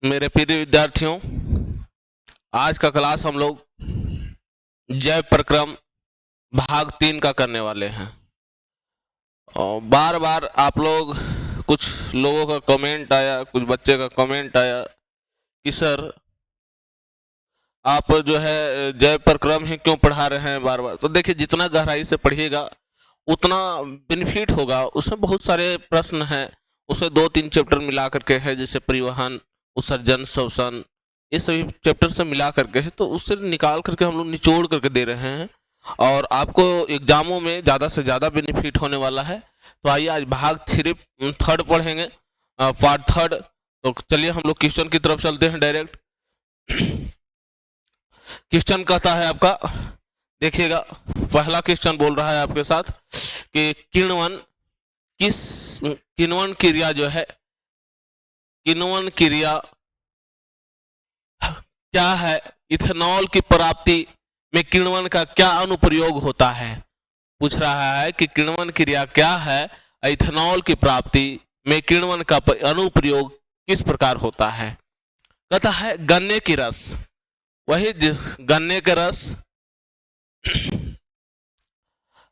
मेरे प्रिय विद्यार्थियों, आज का क्लास हम लोग जैव प्रक्रम भाग 3 का करने वाले हैं। और बार बार आप लोग, कुछ लोगों का कमेंट आया, कुछ बच्चे का कमेंट आया कि सर आप जो है जैव प्रक्रम ही क्यों पढ़ा रहे हैं बार बार। तो देखिए, जितना गहराई से पढ़िएगा उतना बेनिफिट होगा। उसमें बहुत सारे प्रश्न हैं, उसे 2-3 चैप्टर मिला करके है, जैसे परिवहन, उत्सर्जन, श्वसन, ये सभी चैप्टर से मिला करके है। तो उससे निकाल करके हम लोग निचोड़ करके दे रहे हैं और आपको एग्जामों में ज़्यादा से ज़्यादा बेनिफिट होने वाला है। तो आइए आज भाग 3 पढ़ेंगे, पार्ट 3। तो चलिए हम लोग क्वेश्चन की तरफ चलते हैं डायरेक्ट। क्वेश्चन कहता है आपका, देखिएगा, पहला क्वेश्चन बोल रहा है आपके साथ कि किण्वन क्रिया जो है, किण्वन क्रिया क्या है, इथेनॉल की प्राप्ति में किण्वन का क्या अनुप्रयोग होता है। पूछ रहा है कि किण्वन क्रिया क्या है, इथेनॉल की प्राप्ति में किण्वन का अनुप्रयोग किस प्रकार होता है। कहता है गन्ने की रस, वही जिस गन्ने के रस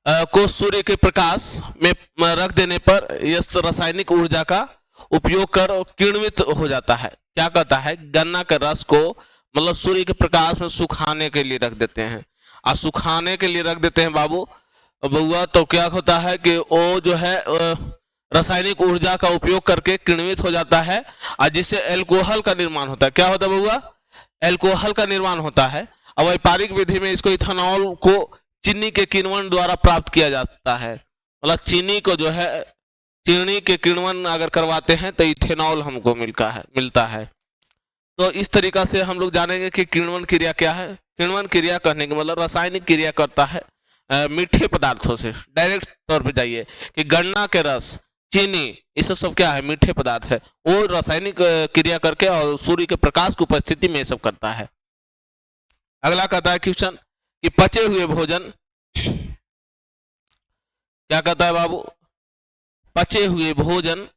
को सूर्य के प्रकाश में रख देने पर यह रासायनिक ऊर्जा का उपयोग कर किण्वित हो जाता है। क्या कहता है, गन्ना के रस को मतलब सूर्य के प्रकाश में सुखाने के लिए रख देते हैं, और सुखाने के लिए रख देते हैं बाबू बउआ, तो क्या होता है कि वो जो है रासायनिक ऊर्जा का उपयोग करके किण्वित हो जाता है, और जिससे एल्कोहल का निर्माण होता है। क्या होता है बउआ, एल्कोहल का निर्माण होता है। और व्यापारिक विधि में इसको इथेनॉल को चीनी के किण्वन द्वारा प्राप्त किया जाता है। मतलब चीनी को जो है, चीनी के किण्वन अगर करवाते हैं तो इथेनॉल हमको मिलता है। तो इस तरीका से हम लोग जानेंगे कि किण्वन क्रिया क्या है। किण्वन क्रिया करने के मतलब रासायनिक क्रिया करता है मीठे पदार्थों से। डायरेक्ट तौर पे जाइए कि गन्ना के रस, चीनी, ये सब क्या है, मीठे पदार्थ है। वो रासायनिक क्रिया करके और सूर्य के प्रकाश की उपस्थिति में ये सब करता है। अगला कहता है क्वेश्चन कि पचे हुए भोजन, क्या कहता है बाबू, पचे हुए भोजन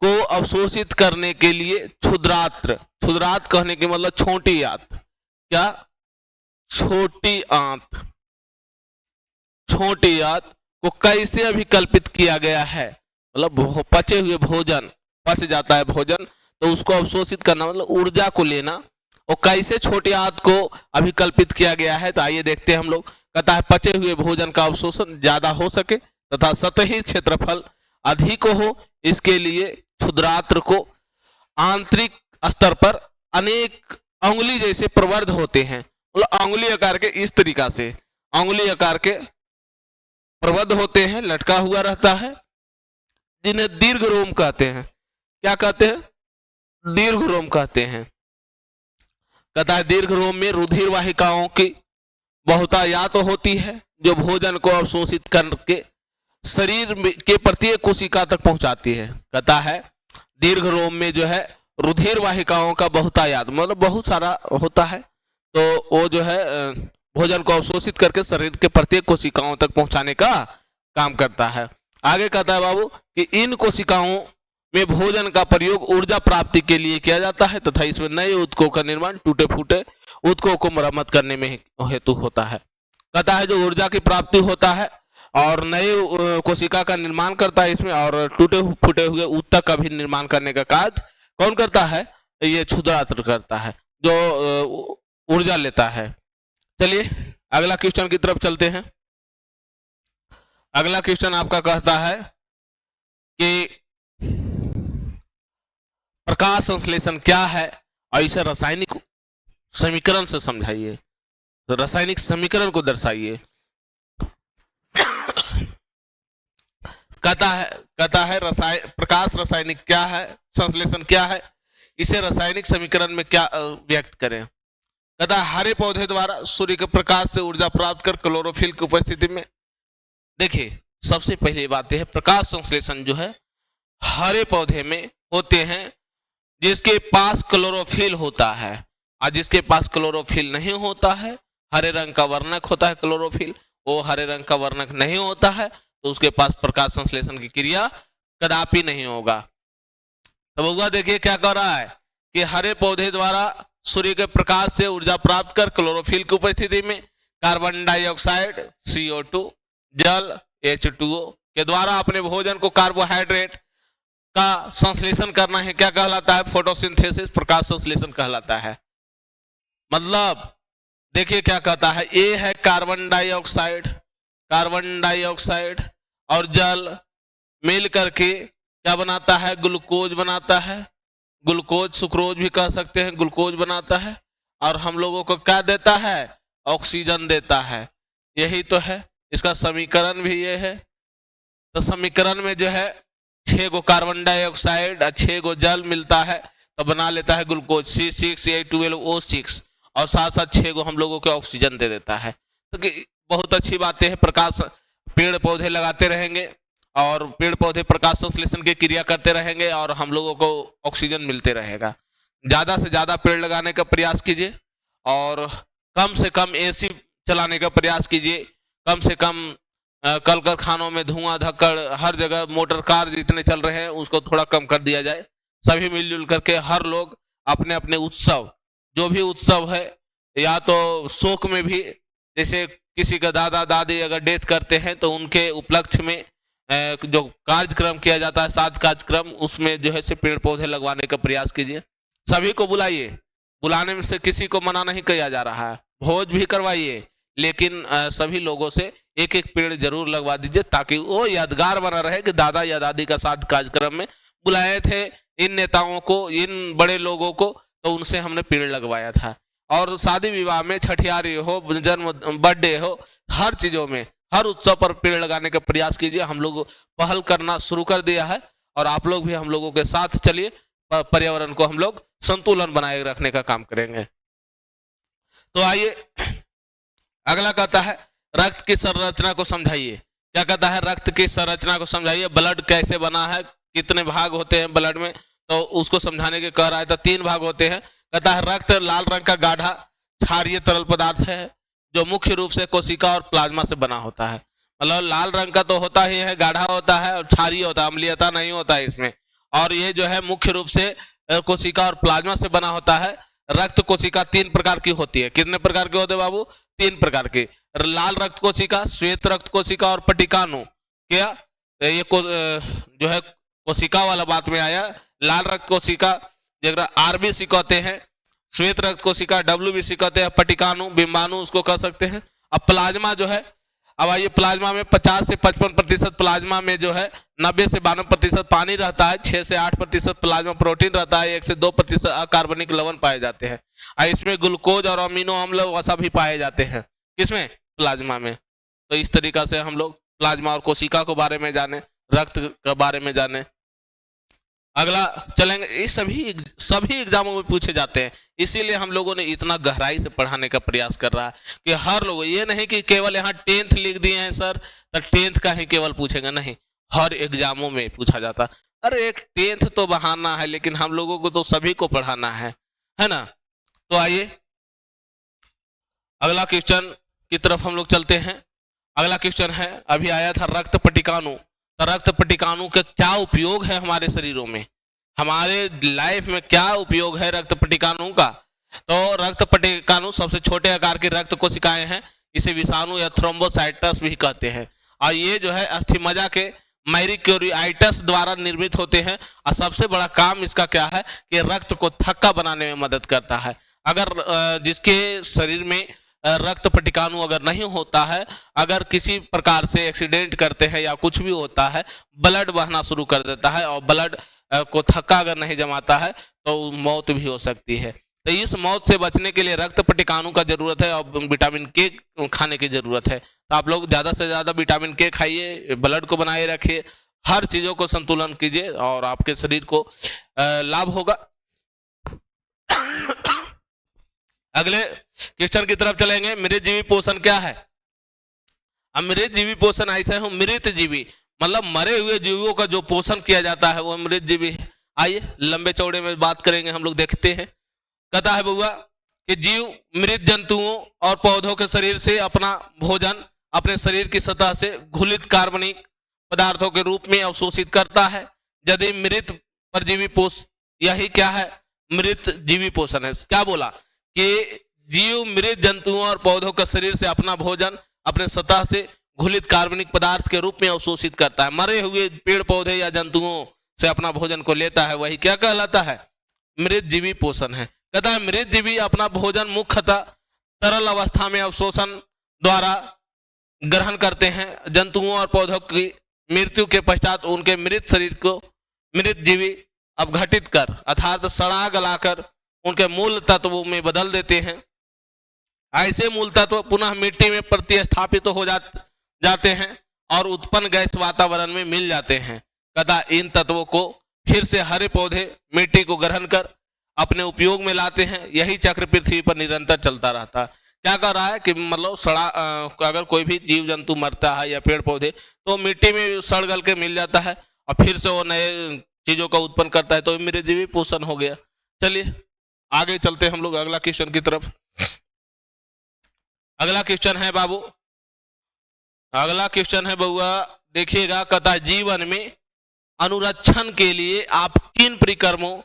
को अवशोषित करने के लिए क्षुद्रांत, क्षुद्रांत कहने के मतलब छोटी आंत, क्या, छोटी आंत, छोटी आंत को कैसे अभिकल्पित किया गया है। मतलब पचे हुए भोजन, पच जाता है भोजन, तो उसको अवशोषित करना मतलब ऊर्जा को लेना, और कैसे छोटी आंत को अभिकल्पित किया गया है। तो आइए देखते हैं हम लोग। कहता है पचे हुए भोजन का अवशोषण ज्यादा हो सके तथा सतही क्षेत्रफल अधिक हो, इसके लिए क्षुद्रांत्र को आंतरिक स्तर पर अनेक अंगुली जैसे प्रवर्ध होते हैं। मतलब अंगुली आकार के, इस तरीका से अंगुली आकार के प्रवर्ध होते हैं, लटका हुआ रहता है, जिन्हें दीर्घ रोम कहते हैं। क्या कहते हैं, दीर्घ रोम कहते हैं। कहता है दीर्घ रोम में रुधिर वाहिकाओं की बहुतायात होती है, जो भोजन को अवशोषित करके शरीर के प्रत्येक कोशिका तक पहुंचाती है। कहता है दीर्घ रोम में जो है रुधिर वाहिकाओं का बहुतायात मतलब बहुत सारा होता है, तो वो जो है भोजन को अवशोषित करके शरीर के प्रत्येक कोशिकाओं तक पहुंचाने का काम करता है। आगे कहता है बाबू कि इन कोशिकाओं में भोजन का प्रयोग ऊर्जा प्राप्ति के लिए किया जाता है तथा इसमें नए ऊतकों का निर्माण टूटे फूटे ऊतकों को मरम्मत करने में हेतु होता है। कहता है जो ऊर्जा की प्राप्ति होता है और नए कोशिका का निर्माण करता है इसमें, और टूटे फूटे हुए ऊतक का भी निर्माण करने का कार्य कौन करता है, ये क्षुद्रांत्र करता है, जो ऊर्जा लेता है। चलिए अगला क्वेश्चन की तरफ चलते हैं। अगला क्वेश्चन आपका कहता है कि प्रकाश संश्लेषण क्या है और इसे रासायनिक समीकरण से समझाइए, तो रासायनिक समीकरण को दर्शाइए। कहता है प्रकाश रासायनिक क्या है, संश्लेषण क्या है, इसे रासायनिक समीकरण में क्या व्यक्त करें। कहता है हरे पौधे द्वारा सूर्य के प्रकाश से ऊर्जा प्राप्त कर क्लोरोफिल की उपस्थिति में। देखिए सबसे पहली बात यह है, प्रकाश संश्लेषण जो है हरे पौधे में होते हैं जिसके पास क्लोरोफिल होता है, और जिसके पास क्लोरोफिल नहीं होता है, हरे रंग का वर्णक होता है क्लोरोफिल, वो हरे रंग का वर्णक नहीं होता है, तो उसके पास प्रकाश संश्लेषण की क्रिया कदापि नहीं होगा। तो बउआ देखिए क्या कर रहा है कि हरे पौधे द्वारा सूर्य के प्रकाश से ऊर्जा प्राप्त कर क्लोरोफिल की उपस्थिति में कार्बन डाइऑक्साइड CO2 जल H2O के द्वारा अपने भोजन को कार्बोहाइड्रेट का संश्लेषण करना है। क्या कहलाता है? फोटोसिंथेसिस, प्रकाश संश्लेषण कहलाता है। मतलब देखिए क्या कहता है, ए है कार्बन डाइऑक्साइड और जल मिल करके क्या बनाता है? ग्लूकोज बनाता है। ग्लूकोज सुक्रोज भी कह सकते हैं, ग्लूकोज बनाता है और हम लोगों को क्या देता है? ऑक्सीजन देता है। यही तो है, इसका समीकरण भी ये है। तो समीकरण में जो है 6 गो कार्बन डाइऑक्साइड और 6 गो जल मिलता है तो बना लेता है ग्लूकोज C6H12O6 और साथ साथ 6 गो हम लोगों को ऑक्सीजन दे देता है। तो बहुत अच्छी बातें हैं। प्रकाश पेड़ पौधे लगाते रहेंगे और पेड़ पौधे प्रकाश संश्लेषण की क्रिया करते रहेंगे और हम लोगों को ऑक्सीजन मिलते रहेगा। ज्यादा से ज्यादा पेड़ लगाने का प्रयास कीजिए और कम से कम AC चलाने का प्रयास कीजिए। कम से कम कल कारखानों में धुआं धक्कड़ हर जगह मोटर कार जितने चल रहे हैं उसको थोड़ा कम कर दिया जाए। सभी मिलजुल करके हर लोग अपने अपने उत्सव, जो भी उत्सव है, या तो शोक में भी, जैसे किसी का दादा दादी अगर डेथ करते हैं तो उनके उपलक्ष्य में जो कार्यक्रम किया जाता है, साथ कार्यक्रम, उसमें जो है से पेड़ पौधे लगवाने का प्रयास कीजिए। सभी को बुलाइए, बुलाने में से किसी को मना नहीं किया जा रहा है। भोज भी करवाइए, लेकिन सभी लोगों से एक एक पेड़ जरूर लगवा दीजिए ताकि वो यादगार बना रहे कि दादा या दादी का साथ कार्यक्रम में बुलाए थे इन नेताओं को, इन बड़े लोगों को, तो उनसे हमने पेड़ लगवाया था। और शादी विवाह में, छठियारी हो, जन्म, बर्थडे हो, हर चीजों में, हर उत्सव पर पेड़ लगाने का प्रयास कीजिए। हम लोग पहल करना शुरू कर दिया है और आप लोग भी हम लोगों के साथ चलिए, पर्यावरण को हम लोग संतुलन बनाए रखने का काम करेंगे। तो आइए अगला कहता है रक्त की संरचना को समझाइए। क्या कहता है? रक्त की संरचना को समझाइए। ब्लड कैसे बना है, कितने भाग होते हैं ब्लड में, तो उसको समझाने के कह रहा है। तो 3 भाग होते हैं। कहता है रक्त लाल रंग का गाढ़ा क्षारीय तरल पदार्थ है जो मुख्य रूप से कोशिका और प्लाज्मा से बना होता है। मतलब लाल रंग का तो होता ही है, गाढ़ा होता है और क्षारीय होता है, अम्लीयता नहीं होता है इसमें। और ये जो है मुख्य रूप से कोशिका और प्लाज्मा से बना होता है। रक्त कोशिका 3 प्रकार की होती है। कितने प्रकार के होते हैं बाबू? 3 प्रकार की। लाल रक्त कोशिका, श्वेत रक्त कोशिका और पटिकाणु। क्या ये जो है कोशिका वाला बात में आया। लाल रक्त कोशिका जरा RBC कहते हैं, श्वेत रक्त कोशिका WBC कहते हैं, पटिकाणु बिंबाणु उसको कह सकते हैं। अब प्लाज्मा जो है, अब आइए प्लाज्मा में 50 से 55% प्लाज्मा में जो है 90 से 92% पानी रहता है, 6 से 8% प्लाज्मा प्रोटीन रहता है, 1 से 2% अकार्बनिक लवण पाए जाते हैं। इसमें ग्लूकोज और अमीनो अम्ल वसा भी पाए जाते हैं। किसमें? प्लाज्मा में। तो इस तरीका से हम लोग प्लाज्मा और कोशिका के बारे में जाने, रक्त के बारे में जाने। अगला चलेंगे, ये सभी एग्जामों में पूछे जाते हैं, इसीलिए हम लोगों ने इतना गहराई से पढ़ाने का प्रयास कर रहा है कि हर लोग, ये नहीं कि केवल यहाँ 10th लिख दिए हैं सर तो 10th का ही केवल पूछेगा, नहीं, हर एग्जामों में पूछा जाता। अरे एक 10th तो बहाना है, लेकिन हम लोगों को तो सभी को पढ़ाना है ना। तो आइए अगला क्वेश्चन की तरफ हम लोग चलते हैं। अगला क्वेश्चन है, अभी आया था रक्त पटिकाणु। तो रक्त पटिकाणु का क्या उपयोग है हमारे शरीरों में, हमारे लाइफ में क्या उपयोग है रक्त पटिकाणु का? तो रक्त पटिकाणु सबसे छोटे आकार की रक्त कोशिकाएं हैं। इसे विषाणु या थ्रोम्बोसाइटस भी कहते हैं और ये जो है अस्थिमज्जा के मैरिक्यूरियाइटस द्वारा निर्मित होते हैं। और सबसे बड़ा काम इसका क्या है कि रक्त को थक्का बनाने में मदद करता है। अगर जिसके शरीर में रक्त पटिकाणु अगर नहीं होता है, अगर किसी प्रकार से एक्सीडेंट करते हैं या कुछ भी होता है, ब्लड बहना शुरू कर देता है और ब्लड को थक्का अगर नहीं जमाता है तो मौत भी हो सकती है। तो इस मौत से बचने के लिए रक्त पटिकाणु का जरूरत है और विटामिन के खाने की जरूरत है। तो आप लोग ज्यादा से ज्यादा विटामिन के खाइए, ब्लड को बनाए रखिए, हर चीजों को संतुलन कीजिए और आपके शरीर को लाभ होगा। अगले क्वेश्चन की तरफ चलेंगे। मृत जीवी पोषण क्या है? अब मृत जीवी पोषण ऐसे हो, मृत जीवी मतलब मरे हुए जीवों का जो पोषण किया जाता है वो मृत जीवी है। आइए लंबे चौड़े में बात करेंगे, हम लोग देखते हैं। कहता है बउआ कि जीव मृत जंतुओं और पौधों के शरीर से अपना भोजन अपने शरीर की सतह से घुलित कार्बनिक पदार्थों के रूप में अवशोषित करता है। यदि मृत परजीवी यही क्या है, मृत जीवी पोषण है। क्या बोला कि जीव मृत जंतुओं और पौधों का शरीर से अपना भोजन अपने सतह से घुलित कार्बनिक पदार्थ के रूप में अवशोषित करता है। मरे हुए पेड़ पौधे या जंतुओं से अपना भोजन को लेता है, वही क्या कहलाता है, मृत जीवी पोषण है। कहता है मृत जीवी अपना भोजन मुख्यतः तरल अवस्था में अवशोषण द्वारा ग्रहण करते हैं। जंतुओं और पौधों की मृत्यु के पश्चात उनके मृत शरीर को मृत जीवी अपघटित कर अर्थात सड़ा गलाकर उनके मूल तत्वों में बदल देते हैं। ऐसे मूल तत्व पुनः मिट्टी में प्रतिस्थापित हो जाते हैं और उत्पन्न गैस वातावरण में मिल जाते हैं। तथा इन तत्वों को फिर से हरे पौधे मिट्टी को ग्रहण कर अपने उपयोग में लाते हैं। यही चक्र पृथ्वी पर निरंतर चलता रहता है। क्या कर रहा है कि मतलब सड़ा अगर कोई भी जीव जंतु मरता है या पेड़ पौधे तो मिट्टी में सड़ गल के मिल जाता है और फिर से वो नए चीजों का उत्पन्न करता है, तो मेरे जीवी पोषण हो गया। चलिए आगे चलते हैं हम लोग अगला क्वेश्चन की तरफ। अगला क्वेश्चन है बाबू, अगला क्वेश्चन है बउआ, देखिएगा। कहता है जीवन में अनुरक्षण के लिए आप किन परिक्रमों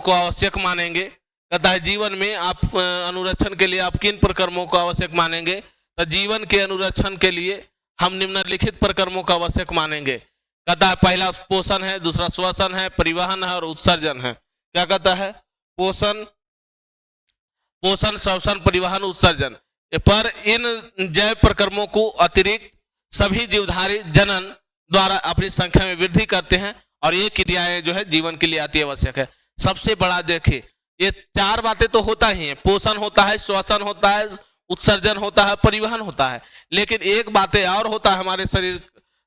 को आवश्यक मानेंगे। कहता है जीवन में आप अनुरक्षण के लिए आप किन परिक्रमों को आवश्यक मानेंगे। तो जीवन के अनुरक्षण के लिए हम निम्नलिखित परिक्रमों को आवश्यक मानेंगे। कहता है पहला पोषण है, दूसरा श्वसन है, परिवहन है और उत्सर्जन है। क्या कहता है, पोषण, श्वसन, परिवहन, उत्सर्जन। पर इन जैव परिक्रमों को अतिरिक्त सभी जीवधारी जनन द्वारा अपनी संख्या में वृद्धि करते हैं और ये क्रियाएं जो है जीवन के लिए अति आवश्यक है। सबसे बड़ा देखिए ये चार बातें तो होता ही है, पोषण होता है, श्वसन होता है, उत्सर्जन होता है, परिवहन होता है, लेकिन एक बातें और होता है हमारे शरीर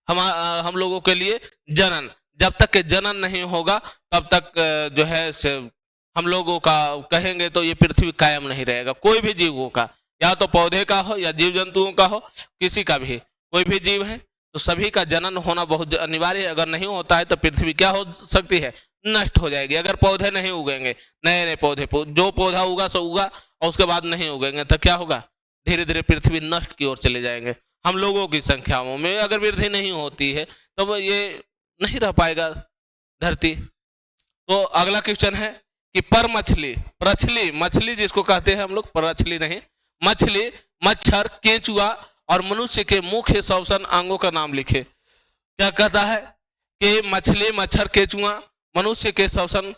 हम लोगों के लिए, जनन। जब तक के जनन नहीं होगा तब तक जो है हम लोगों का कहेंगे तो ये पृथ्वी कायम नहीं रहेगा। कोई भी जीवों का, या तो पौधे का हो या जीव जंतुओं का हो, किसी का भी कोई भी जीव है तो सभी का जनन होना बहुत अनिवार्य है। अगर नहीं होता है तो पृथ्वी क्या हो सकती है, नष्ट हो जाएगी। अगर पौधे नहीं उगेंगे, नए नए पौधे, जो पौधा उगा सो उगा और उसके बाद नहीं उगेंगे तो क्या होगा, धीरे धीरे पृथ्वी नष्ट की ओर चले जाएंगे। हम लोगों की संख्याओं में अगर वृद्धि नहीं होती है तो ये नहीं रह पाएगा धरती। तो अगला क्वेश्चन है कि पर मछली जिसको कहते हैं हम लोग, परछली नहीं, मछली, मच्छर, केंचुआ और मनुष्य के मुख्य श्वसन अंगों का नाम लिखे। क्या कहता है कि मछली, मच्छर, केंचुआ, मनुष्य के श्वसन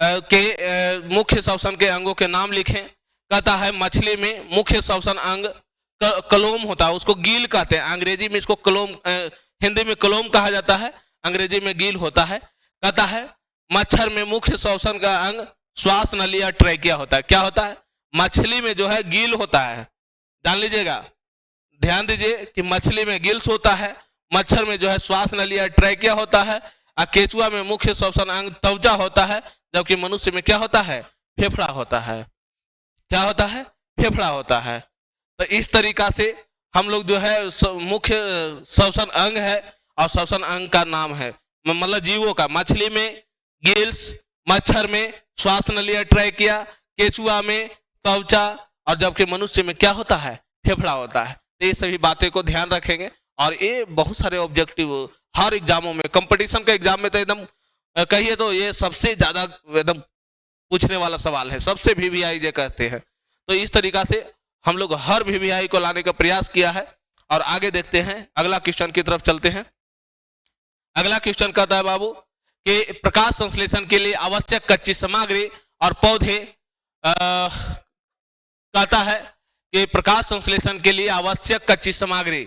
के मुख्य श्वसन के अंगों के नाम लिखें। कहता है मछली में मुख्य श्वसन अंग कलोम होता है, उसको गील कहते हैं। अंग्रेजी में इसको कलोम, हिंदी में कलोम कहा जाता है, अंग्रेजी में गील होता है। कहता है मच्छर में मुख्य श्वसन का अंग श्वास नली या ट्रैकिया होता है। क्या होता है, मछली में जो है गील होता है, जान लीजिएगा, ध्यान दीजिए कि मछली में गिल्स होता है, मच्छर में जो है श्वास नली या ट्रैकिया होता है, और केचुआ में मुख्य श्वसन अंग त्वचा होता है, जबकि मनुष्य में क्या होता है, फेफड़ा होता है। क्या होता है, फेफड़ा होता है। तो इस तरीका से हम लोग जो है मुख्य श्वसन अंग है और श्वसन अंग का नाम है, मतलब जीवों का। मछली में गिल्स, मच्छर में श्वास नलिया ट्रैकिया, केचुआ में त्वचा और जबकि मनुष्य में क्या होता है, फेफड़ा होता है। तो ये सभी बातें को ध्यान रखेंगे और ये बहुत सारे ऑब्जेक्टिव हर एग्जामों में, कंपटीशन के एग्जाम में तो एकदम कहिए तो ये सबसे ज्यादा एकदम पूछने वाला सवाल है, सबसे VVI जे कहते हैं। तो इस तरीका से हम लोग हर VVI को लाने का प्रयास किया है। और आगे देखते हैं, अगला क्वेश्चन की तरफ चलते हैं। अगला क्वेश्चन कहता है बाबू कि प्रकाश संश्लेषण के लिए आवश्यक कच्ची सामग्री और पौधे, कहता है कि प्रकाश संश्लेषण के लिए आवश्यक कच्ची सामग्री,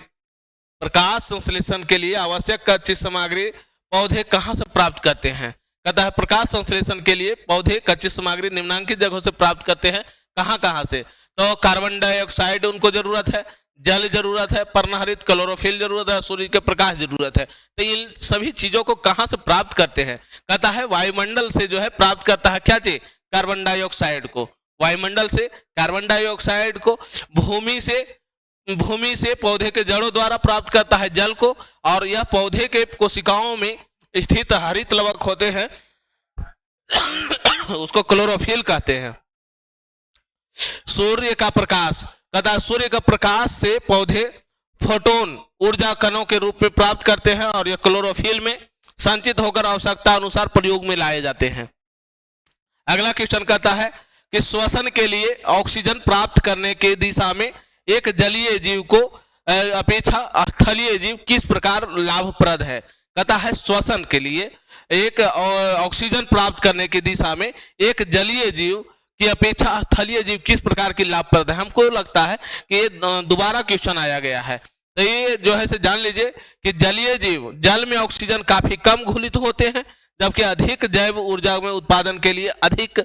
प्रकाश संश्लेषण के लिए आवश्यक कच्ची सामग्री पौधे कहां से प्राप्त करते हैं। कहता है प्रकाश संश्लेषण के लिए पौधे कच्ची सामग्री निम्नलिखित जगहों से प्राप्त करते हैं। कहां से, तो कार्बन डाइऑक्साइड उनको जरूरत है, जल जरूरत है, पर्णहरित क्लोरोफिल जरूरत है, सूर्य के प्रकाश जरूरत है। तो इन सभी चीजों को कहां से प्राप्त करते हैं। कहता है वायुमंडल से जो है प्राप्त करता है। क्या चीज, कार्बन डाइऑक्साइड को, वायुमंडल से कार्बन डाइऑक्साइड को, भूमि से पौधे के जड़ों द्वारा प्राप्त करता है जल को, और यह पौधे के कोशिकाओं में स्थित हरित लवक होते हैं उसको क्लोरोफिल कहते हैं। सूर्य का प्रकाश, कहता है सूर्य का प्रकाश से पौधे फोटोन ऊर्जा कणों के रूप में प्राप्त करते हैं और यह क्लोरोफिल में संचित होकर आवश्यकता अनुसार प्रयोग में लाए जाते हैं। अगला क्वेश्चन कहता है कि श्वसन के लिए ऑक्सीजन प्राप्त करने के दिशा में एक जलीय जीव को अपेक्षा स्थलीय जीव किस प्रकार लाभप्रद है। कहता है श्वसन के लिए एक ऑक्सीजन प्राप्त करने की दिशा में एक जलीय जीव की अपेक्षा स्थलीय जीव किस प्रकार की लाभप्रद है। हमको लगता है कि ये दोबारा क्वेश्चन आया गया है, तो ये जो है से जान लीजिए कि जलीय जीव जल में ऑक्सीजन काफी कम घुलित होते हैं, जबकि अधिक जैव ऊर्जा में उत्पादन के लिए अधिक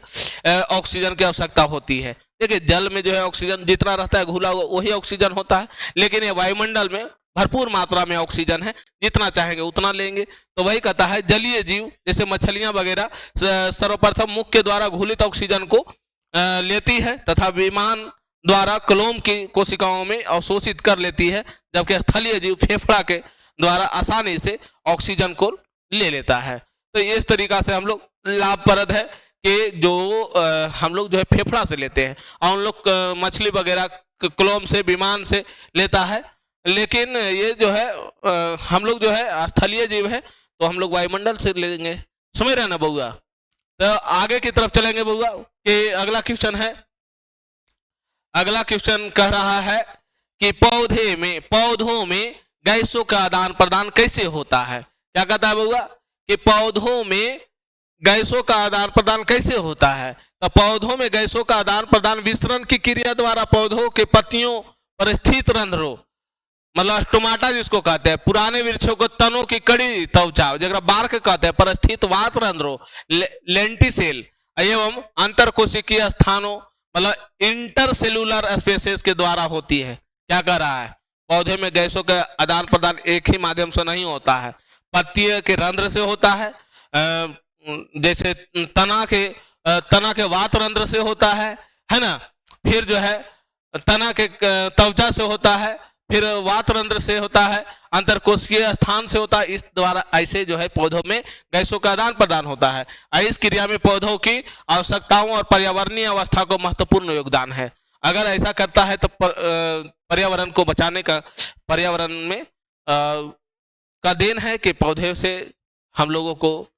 ऑक्सीजन की आवश्यकता होती है। देखिए जल में जो है ऑक्सीजन जितना रहता है घुला हुआ वही ऑक्सीजन होता है, लेकिन ये वायुमंडल में भरपूर मात्रा में ऑक्सीजन है, जितना चाहेंगे उतना लेंगे। तो वही कहता है जलीय जीव जैसे मछलियां वगैरह सर्वप्रथम मुख के द्वारा घुलित ऑक्सीजन को लेती है तथा विमान द्वारा क्लोम की कोशिकाओं में अवशोषित कर लेती है, जबकि स्थलीय जीव फेफड़ा के द्वारा आसानी से ऑक्सीजन को ले लेता है। तो इस तरीका से हम लोग लाभप्रद है कि जो हम लोग जो है फेफड़ा से लेते हैं और उन लोग मछली वगैरह क्लोम से विमान से लेता है, लेकिन ये जो है हम लोग जो है स्थलीय जीव है तो हम लोग वायुमंडल से लेंगे। समझ रहे ना बउआ। तो आगे की तरफ चलेंगे बउआ कि अगला क्वेश्चन है। अगला क्वेश्चन कह रहा है कि पौधों में गैसों का आदान प्रदान कैसे होता है। क्या कहता है बउआ कि पौधों में गैसों का आदान प्रदान कैसे होता है। तो पौधों में गैसों का आदान प्रदान विसरण की क्रिया द्वारा पौधों के पत्तियों पर स्थित रंध्रों मतलब स्टोमाटा जिसको कहते हैं, पुराने वृक्षों को तनों की कड़ी त्वचा जगह बार्क कहते हैं पर स्थित वात रंध्रों लेंटिसेल एवं अंतरकोशिकीय स्थानों मतलब इंटरसेलुलर स्पेसेस के द्वारा होती है। क्या कह रहा है, पौधे में गैसों का आदान प्रदान एक ही माध्यम से नहीं होता है, पत्तियों के रंध्र से होता है, जैसे तना के वात रंध्र से होता है ना, फिर जो है तना के त्वचा से होता है, फिर वात रंध्र से होता है, अंतरकोशिकीय स्थान से होता है। इस द्वारा ऐसे जो है पौधों में गैसों का आदान प्रदान होता है। इस क्रिया में पौधों की आवश्यकताओं और पर्यावरणीय अवस्था को महत्वपूर्ण योगदान है। अगर ऐसा करता है तो पर्यावरण को बचाने का पर्यावरण में का देन है कि पौधे से हम लोगों को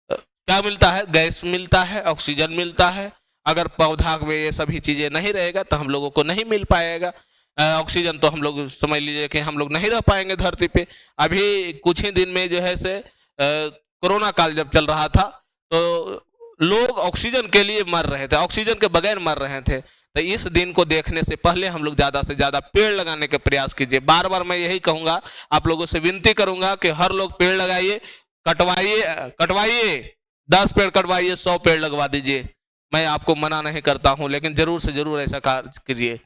क्या मिलता है, गैस मिलता है, ऑक्सीजन मिलता है। अगर पौधा में ये सभी चीजें नहीं रहेगा तो हम लोगों को नहीं मिल पाएगा ऑक्सीजन। तो हम लोग समझ लीजिए कि हम लोग नहीं रह पाएंगे धरती पे। अभी कुछ ही दिन में जो है से कोरोना काल जब चल रहा था तो लोग ऑक्सीजन के लिए मर रहे थे, ऑक्सीजन के बगैर मर रहे थे। तो इस दिन को देखने से पहले हम लोग ज्यादा से ज्यादा पेड़ लगाने का प्रयास कीजिए। बार बार मैं यही कहूंगा, आप लोगों से विनती करूंगा कि हर लोग पेड़ लगाइए, कटवाइए 10 पेड़ कटवाइए, 100 पेड़ लगवा दीजिए। मैं आपको मना नहीं करता हूं, लेकिन जरूर से जरूर ऐसा कार्य कीजिए।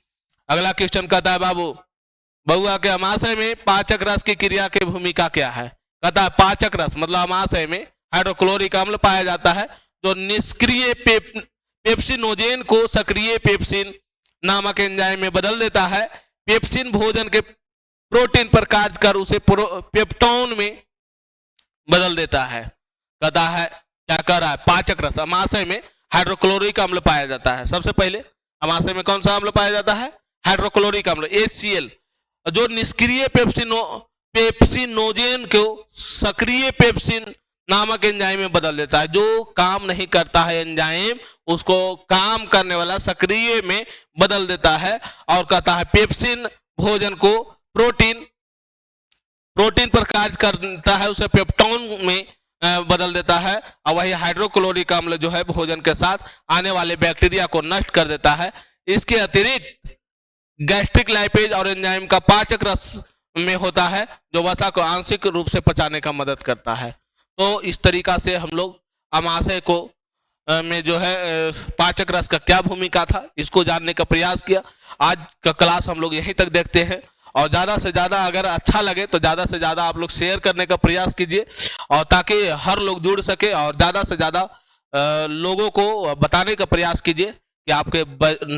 अगला क्वेश्चन कहता है बउआ के अमाशय में पाचक रस की क्रिया की भूमिका क्या है। कहता है पाचक रस मतलब अमाशय में हाइड्रोक्लोरिक अम्ल पाया जाता है जो निष्क्रिय पेप्सिनोजेन को सक्रिय पेप्सिन नामक एंजाइम में बदल देता है। पेप्सिन भोजन के प्रोटीन पर कार्य कर उसे पेप्टोन में बदल देता है। कहता है क्या कर रहा है, पाचक रस अमाशय में हाइड्रोक्लोरिक अम्ल पाया जाता है। सबसे पहले अमाशय में कौन सा अम्ल पाया जाता है, हाइड्रोक्लोरिक अम्ल HCl, जो निष्क्रिय पेप्सिनोजेन को सक्रिय पेप्सिन नामक एंजाइम में बदल देता है। जो काम नहीं करता है एंजाइम उसको काम करने वाला सक्रिय में बदल देता है। और कहता है पेप्सिन भोजन को प्रोटीन पर कार्य करता है, उसे पेप्टोन में बदल देता है। और वही हाइड्रोक्लोरिक अम्ल जो है भोजन के साथ आने वाले बैक्टीरिया को नष्ट कर देता है। इसके अतिरिक्त गैस्ट्रिक लाइपेज और एंजाइम का पाचक रस में होता है जो वसा को आंशिक रूप से पचाने का मदद करता है। तो इस तरीका से हम लोग अमाशय को में जो है पाचक रस का क्या भूमिका था इसको जानने का प्रयास किया। आज का क्लास हम लोग यहीं तक देखते हैं और ज़्यादा से ज़्यादा अगर अच्छा लगे तो ज़्यादा से ज़्यादा आप लोग शेयर करने का प्रयास कीजिए और ताकि हर लोग जुड़ सके और ज़्यादा से ज़्यादा लोगों को बताने का प्रयास कीजिए कि आपके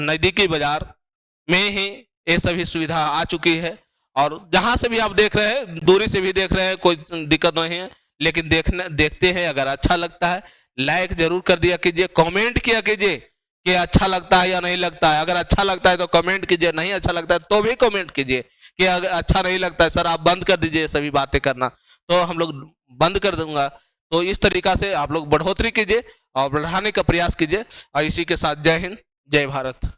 नज़दीकी बाजार में ही ये सभी सुविधा आ चुकी है। और जहाँ से भी आप देख रहे हैं, दूरी से भी देख रहे हैं, कोई दिक्कत नहीं है, लेकिन देखते हैं अगर अच्छा लगता है लाइक जरूर कर दिया कीजिए, कमेंट किया कीजिए कि अच्छा लगता है या नहीं लगता है। अगर अच्छा लगता है तो कमेंट कीजिए, नहीं अच्छा लगता है तो भी कमेंट कीजिए कि अगर अच्छा नहीं लगता है सर आप बंद कर दीजिए सभी बातें करना, तो हम लोग बंद कर दूंगा। तो इस तरीका से आप लोग बढ़ोतरी कीजिए और बढ़ाने का प्रयास कीजिए। और इसी के साथ जय हिंद, जय भारत।